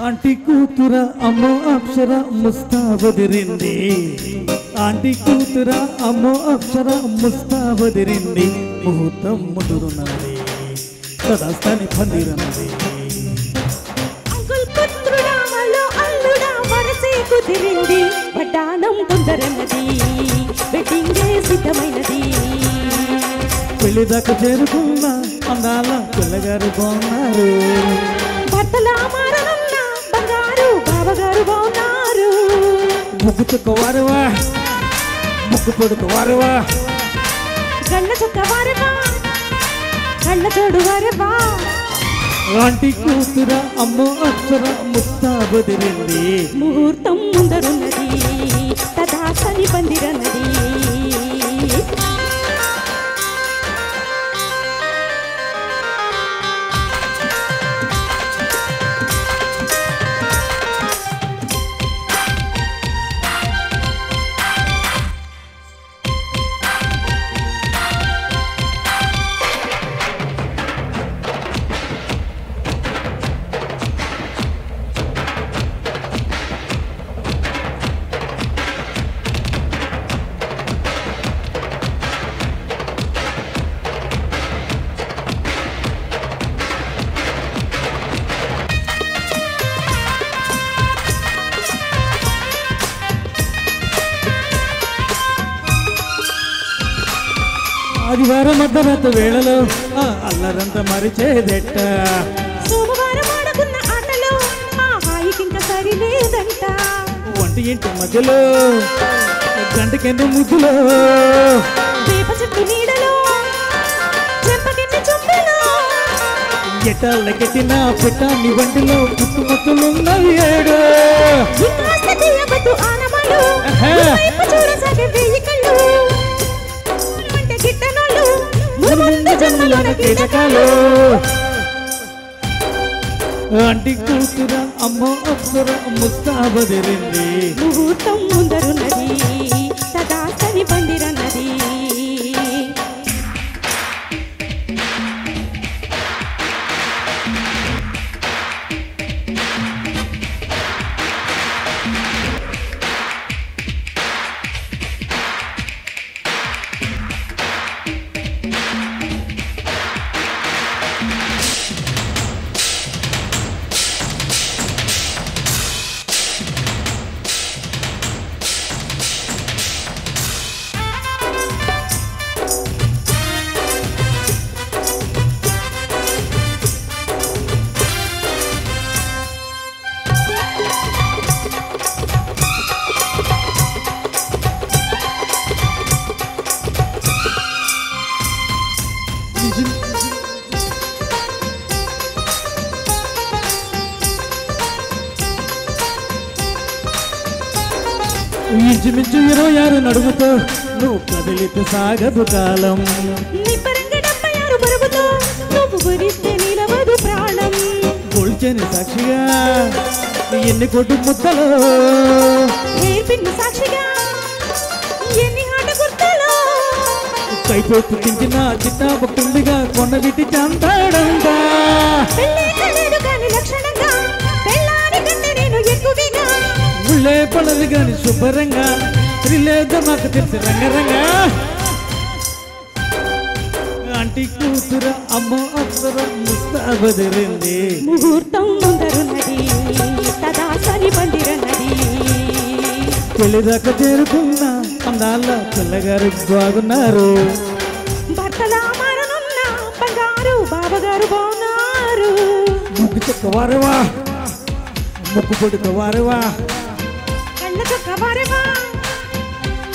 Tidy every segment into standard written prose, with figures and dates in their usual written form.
aunty కూతుర అమ్మో Apsara ముస్తాబదిరింది aunty కూతుర అమ్మో అప్సర ముస్తాబదిరింది ముహూర్తం ముదురున్నది సదాస్తాని పందిరన్నది అంకుల్ పుత్రుడాలో అల్లుడా వరసే కుదిరింది వడ్డానం తొందరన్నది వెడ్డింగే సిద్ధమైనది పెళ్లి దాకా చేరుకున్న అందాల పిల్లగారు బాగున్నారు భర్తలా మారనున్న బంగారు బావగారు బాగున్నారు ముగ్గు చుక్కవారువా ముగ్గు పొడుకువారువా గళ్ళ చుక్కవారువా గళ్ళ తోడువారువా ఆంటీ కూతుర అమ్మో అప్సర ముస్తాబదిరింది ముహూర్తం ముందరున్నది తదాసని పందిరన్నది ఆదివారం అర్ధరాత్రి వేళలో అల్లరంతా మరిచేదెట్ట సోమవారం ఆడుకున్న ఆటలో ఆ హాయికింక సరిలేదంట వంటి ఇంటి మధ్యలో గంటకెన్ని ముద్దులో వేప చెట్టు నీడలో చెంపకెన్ని చుక్కలో ఎట్టాలకెట్టిన పెట్టాన్ని వంటిలో పుట్టుమొత్తులున్నవి ఏడు ఇంకాస్త తీయబట్టు ఆనమాలు వైపు చూడసాగే వెయ్యి కళ్ళు అంటే గిట్టనోళ్ళు ముందు జన్మలోన కీటకాలు ఆంటీ కూతుర అమ్మో అప్సర ముస్తాబదిరింది ముహూర్తం ముందరున్నది సదాసని పందిరన్నది ఇంచుమించు 26 నడుముతో నువ్వు కదిలితే సాగదు కాలం నిబ్బరంగా 76 బరువుతో నువ్వు గురిస్తే నిలవదు ప్రాణం కొల్చని సాక్షిగా ఎన్ని కొట్టు ముద్దలో నేర్పిన సాక్షిగా ఎన్ని ఆట గుర్తులో కైపోతు తించిన చిట్టా భక్తుండిగా కొండవిటి చంతాడంతా పెళ్ళే కలడు కాని లక్షణంగా పెళ్ళాని కంటే నేను ఎక్కువగా ముళ్ళే పడదు గాని శుభ్రంగా త్రిలేదో నాకు తెలిసి రంగరంగా ఆంటీ కూతుర అమ్మ అప్సర ముస్తాబదిరింది ముహూర్తం ముందరున్నది తదాసని పందిరన్నది పెళ్లిదాకా చేరుకున్న అందాల పిల్లగారు బాగున్నారు భర్తలా మారనున్న బంగారు బావగారు బాగున్నారు ముగ్గు చెక్కవారువా ముగ్గు పొడుకవారువా కళ్ళ చొక్కవారేవా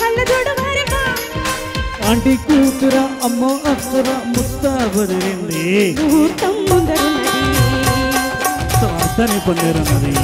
కళ్ళ జోడవారేవా ఆంటీ కూతుర అమ్మ అప్సర ముస్తాబదిరింది ముహూర్తం ముందరున్నది తని పండిరన్నది